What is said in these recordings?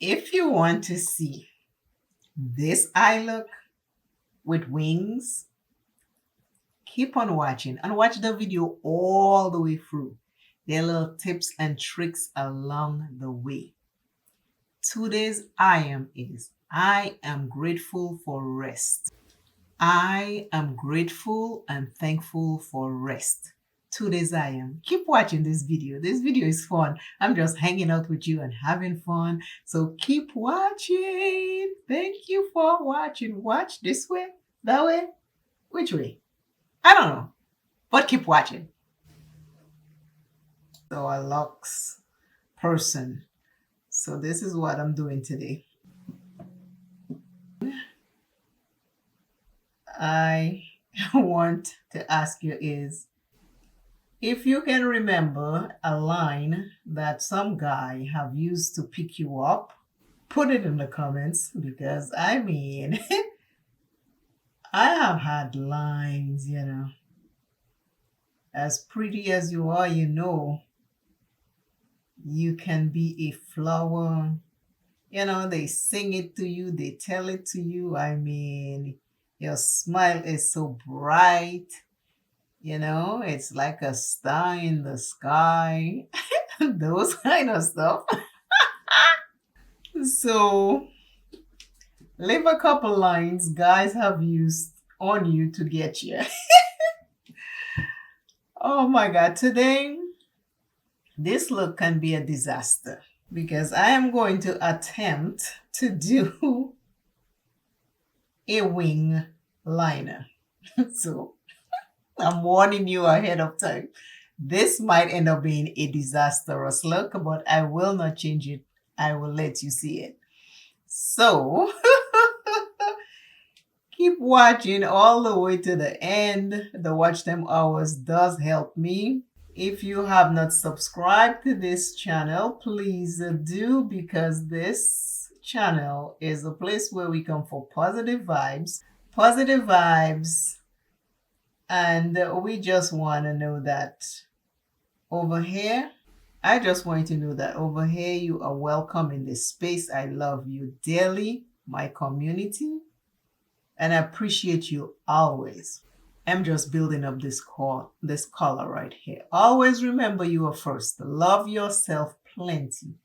If you want to see this eye look with wings, keep on watching and watch the video all the way through. There are little tips and tricks along the way. Today's I am grateful for rest. I am grateful and thankful for rest. Today's I am. Keep watching this video. This video is fun. I'm just hanging out with you and having fun. So keep watching. Thank you for watching. Watch this way, that way, which way? I don't know, but keep watching. So a locks person. So this is what I'm doing today. I want to ask you is, if you can remember a line that some guy have used to pick you up, put it in the comments, because I mean, I have had lines, as pretty as you are, you can be a flower. They sing it to you, they tell it to you. I mean, your smile is so bright. It's like a star in the sky. Those kind of stuff. So, leave a couple lines guys have used on you to get you. Oh my God, today, this look can be a disaster because I am going to attempt to do a wing liner. So, I'm warning you ahead of time. This might end up being a disastrous look, but I will not change it. I will let you see it. So, keep watching all the way to the end. The watch time hours does help me. If you have not subscribed to this channel, please do, because this channel is a place where we come for positive vibes. And we just want to know that over here, I just want you to know that over here, you are welcome in this space. I love you dearly, my community, and I appreciate you always. I'm just building up this color right here. Always remember you are first. Love yourself plenty.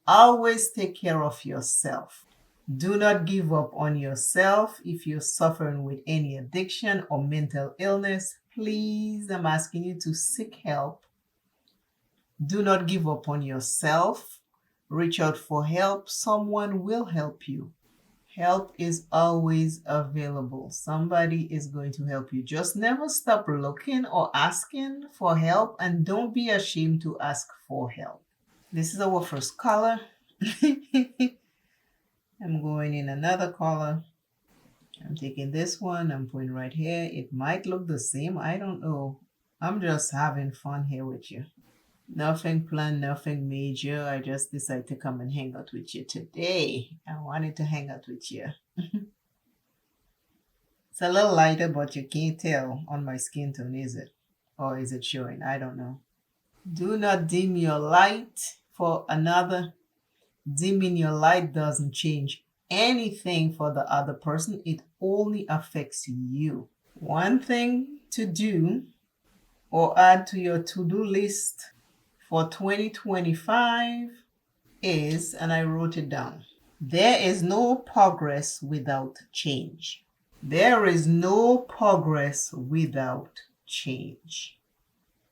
Always take care of yourself. Do not give up on yourself. If you're suffering with any addiction or mental illness, please, I'm asking you to seek help. Do not give up on yourself. Reach out for help. Someone will help you. Help is always available. Somebody is going to help you. Just never stop looking or asking for help, and don't be ashamed to ask for help. This is our first color. I'm going in another color. I'm taking this one. I'm putting right here. It might look the same. I don't know. I'm just having fun here with you. Nothing planned, nothing major. I just decided to come and hang out with you today. I wanted to hang out with you. It's a little lighter, but you can't tell on my skin tone, is it? Or is it showing? I don't know. Do not dim your light for another. Dimming your light doesn't change anything for the other person. It only affects you. One thing to do or add to your to-do list for 2025 is, and I wrote it down, there is no progress without change. There is no progress without change.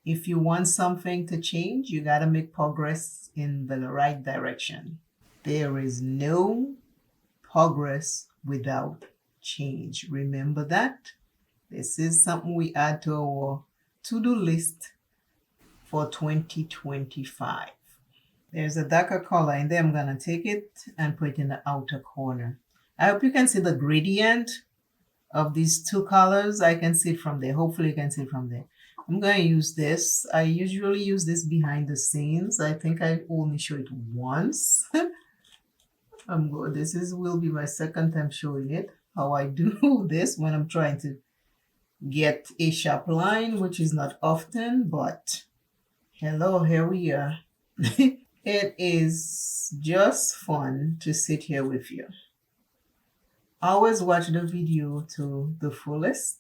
If you want something to change, you got to make progress in the right direction. There is no progress without change. Remember that. This is something we add to our to-do list for 2025. There's a darker color in there. I'm going to take it and put it in the outer corner. I hope you can see the gradient of these two colors. I can see it from there. Hopefully you can see it from there. I'm going to use this. I usually use this behind the scenes. I think I only show it once. This will be my second time showing it, how I do this when I'm trying to get a sharp line, which is not often, but hello, here we are. It It is just fun to sit here with you. Always watch the video to the fullest.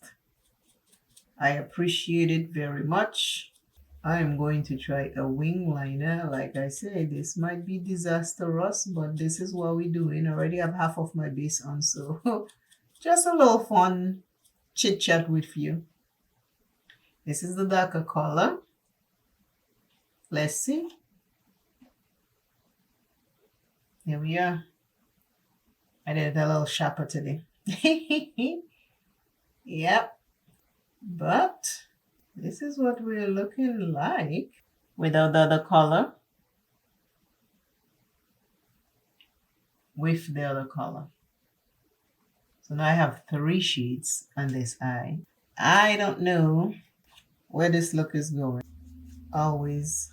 I appreciate it very much. I am going to try a wing liner. Like I said, this might be disastrous, but this is what we're doing. I already have half of my base on, so just a little fun chit chat with you. This is the darker color. Let's see. Here we are. I did a little sharper today. Yep. But this is what we're looking like without the other color. With the other color. So now I have 3 sheets on this eye. I don't know where this look is going. Always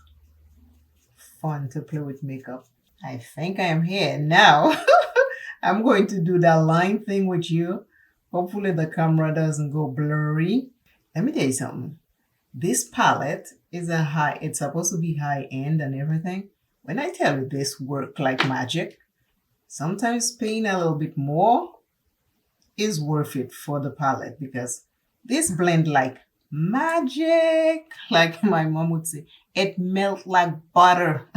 fun to play with makeup. I think I am here now. I'm going to do that line thing with you. Hopefully the camera doesn't go blurry. Let me tell you something. This palette is it's supposed to be high end and everything. When I tell you this work like magic, sometimes paying a little bit more is worth it for the palette because this blend like magic, like my mom would say, it melt like butter.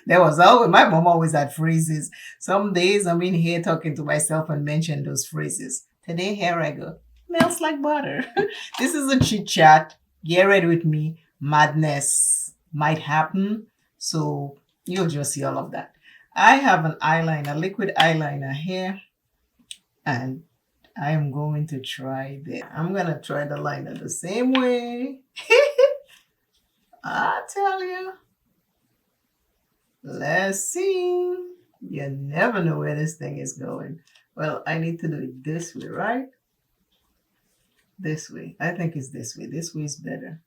There was always, my mom always had phrases. Some days I'm in here talking to myself and mention those phrases. Today, here I go. Melts like butter. This is a chit chat. Get ready with me. Madness might happen. So you'll just see all of that. I have an eyeliner, liquid eyeliner here. And I am going to try this. I'm going to try the liner the same way. I tell you. Let's see. You never know where this thing is going. Well, I need to do it this way, right? This way. I think it's this way. This way is better.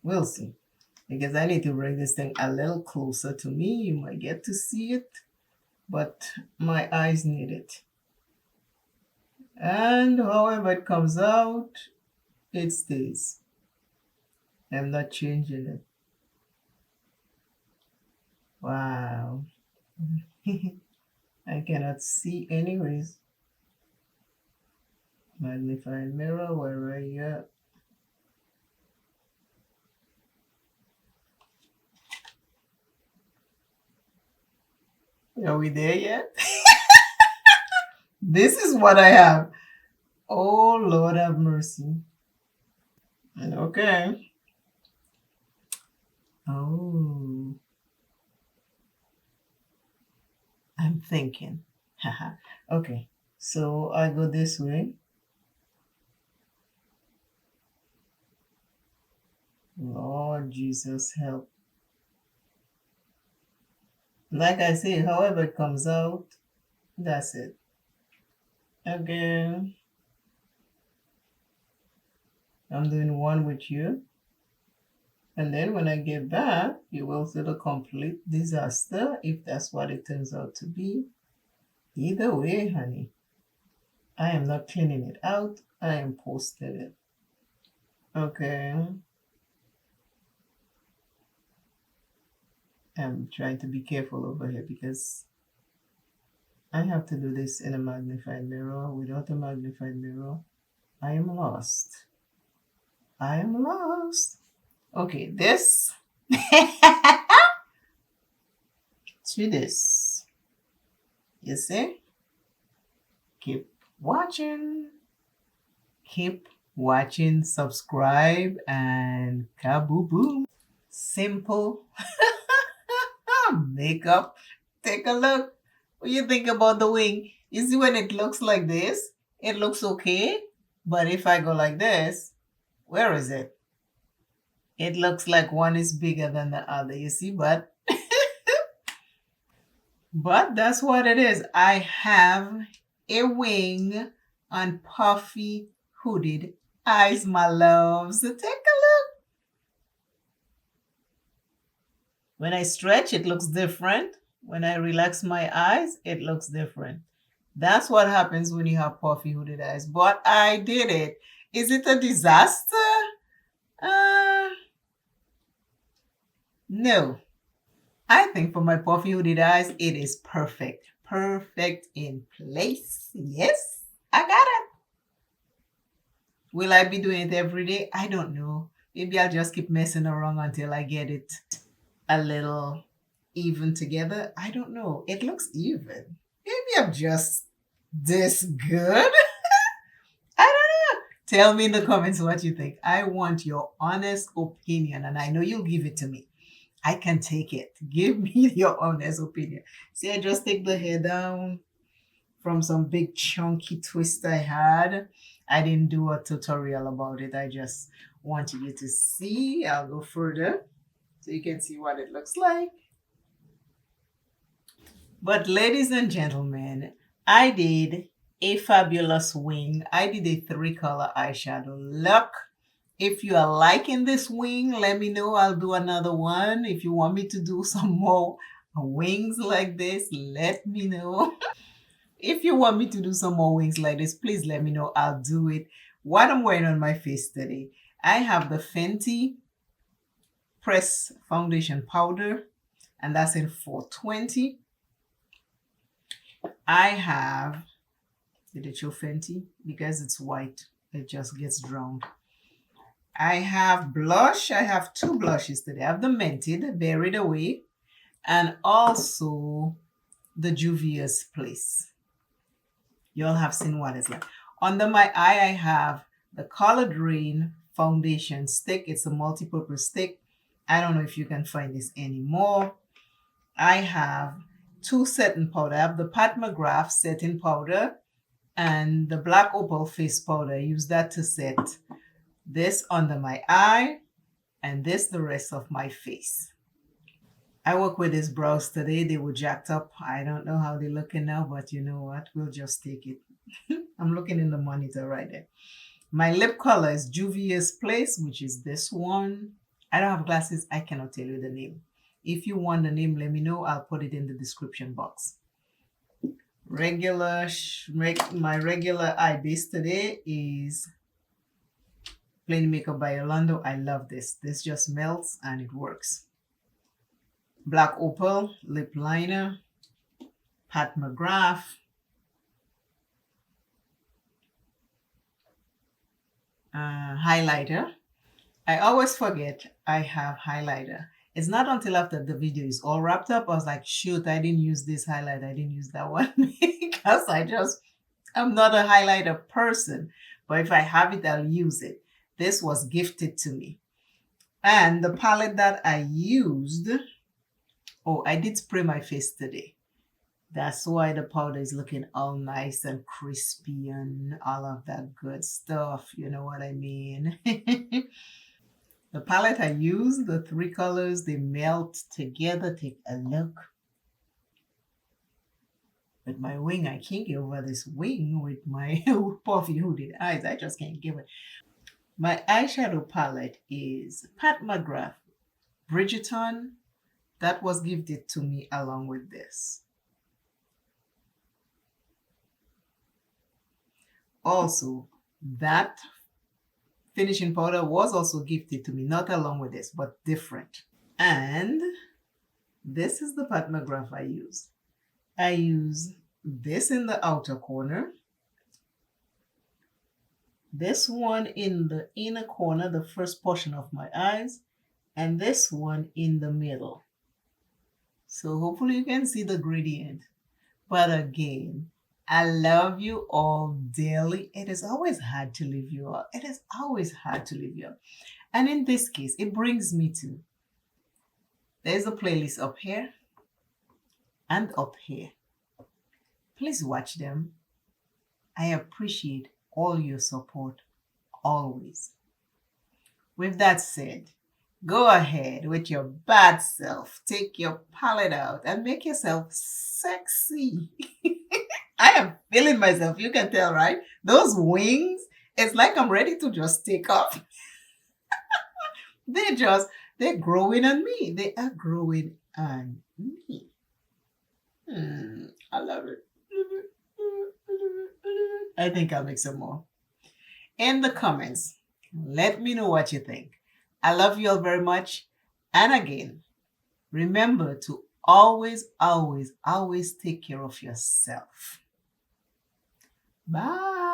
We'll see. Because I need to bring this thing a little closer to me. You might get to see it, but my eyes need it. And however it comes out, it stays. I'm not changing it. Wow. I cannot see anyways. Magnifying mirror, where are you at? Are we there yet? This is what I have. Oh, Lord have mercy. Okay. Oh. I'm thinking. Okay. So I go this way. Lord Jesus, help. Like I say, however it comes out, that's it. Again, I'm doing one with you. And then when I get back, you will see the complete disaster if that's what it turns out to be. Either way, honey, I am not cleaning it out. I am posting it. Okay. I'm trying to be careful over here because I have to do this in a magnified mirror. Without a magnified mirror, I am lost. I am lost. Okay, this to this. You see? Keep watching. Keep watching, subscribe, and kaboom. Simple makeup. Take a look. What do you think about the wing? You see when it looks like this, it looks okay. But if I go like this, where is it? It looks like one is bigger than the other, you see, but that's what it is. I have a wing on puffy hooded eyes, my loves. So take a look. When I stretch, it looks different. When I relax my eyes, it looks different. That's what happens when you have puffy hooded eyes. But I did it. Is it a disaster? No. I think for my puffy hooded eyes, it is perfect. Perfect in place. Yes, I got it. Will I be doing it every day? I don't know. Maybe I'll just keep messing around until I get it a little even together. I don't know. It looks even. Maybe I'm just this good. I don't know. Tell me in the comments what you think. I want your honest opinion, and I know you'll give it to me. I can take it. Give me your honest opinion. See, I just take the hair down from some big chunky twist I had. I didn't do a tutorial about it. I just wanted you to see. I'll go further so you can see what it looks like. But ladies and gentlemen, I did a fabulous wing. I did a 3-color eyeshadow look. If you are liking this wing, let me know. I'll do another one. If you want me to do some more wings like this, let me know. If you want me to do some more wings like this, please let me know. I'll do it. What I'm wearing on my face today, I have the Fenty Press Foundation Powder, and that's in 420. I have, did it show Fenty? Because it's white, it just gets drowned. I have blush. I have 2 blushes today. I have the Mented, Buried Away, and also the Juvia's Place. You all have seen what it's like. Under my eye, I have the Colored Rain Foundation Stick. It's a multi-purpose stick. I don't know if you can find this anymore. I have 2 setting powder. I have the Pat McGrath setting powder and the Black Opal face powder. I use that to set this under my eye and this the rest of my face. I work with these brows today. They were jacked up. I don't know how they're looking now, but you know what? We'll just take it. I'm looking in the monitor right there. My lip color is Juvia's Place, which is this one. I don't have glasses. I cannot tell you the name. If you want the name, let me know. I'll put it in the description box. My regular eye base today is Plain Makeup by Orlando. I love this. This just melts and it works. Black Opal lip liner, Pat McGrath, highlighter. I always forget I have highlighter. It's not until after the video is all wrapped up, I was like, shoot, I didn't use this highlighter. I didn't use that one because I'm not a highlighter person. But if I have it, I'll use it. This was gifted to me. And the palette that I used, oh, I did spray my face today. That's why the powder is looking all nice and crispy and all of that good stuff. You know what I mean? The palette I used, the 3 colors, they melt together. Take a look. With my wing, I can't get over this wing with my puffy hooded eyes. I just can't give it. My eyeshadow palette is Pat McGrath Bridgerton. That was gifted to me along with this. Also, that finishing powder was also gifted to me, not along with this, but different. And this is the Pat McGrath I use. I use this in the outer corner, this one in the inner corner, the first portion of my eyes, and this one in the middle. So hopefully you can see the gradient. But again, I love you all dearly. It is always hard to leave you out. It is always hard to leave you out. And in this case, it brings me to, there's a playlist up here and up here. Please watch them. I appreciate all your support always. With that said, go ahead with your bad self. Take your palette out and make yourself sexy. I am feeling myself. You can tell, right? Those wings, it's like I'm ready to just take off. They're growing on me. They are growing on me. I love it. I think I'll make some more. In the comments, let me know what you think. I love you all very much. And again, Remember to always, always, always take care of yourself. Bye.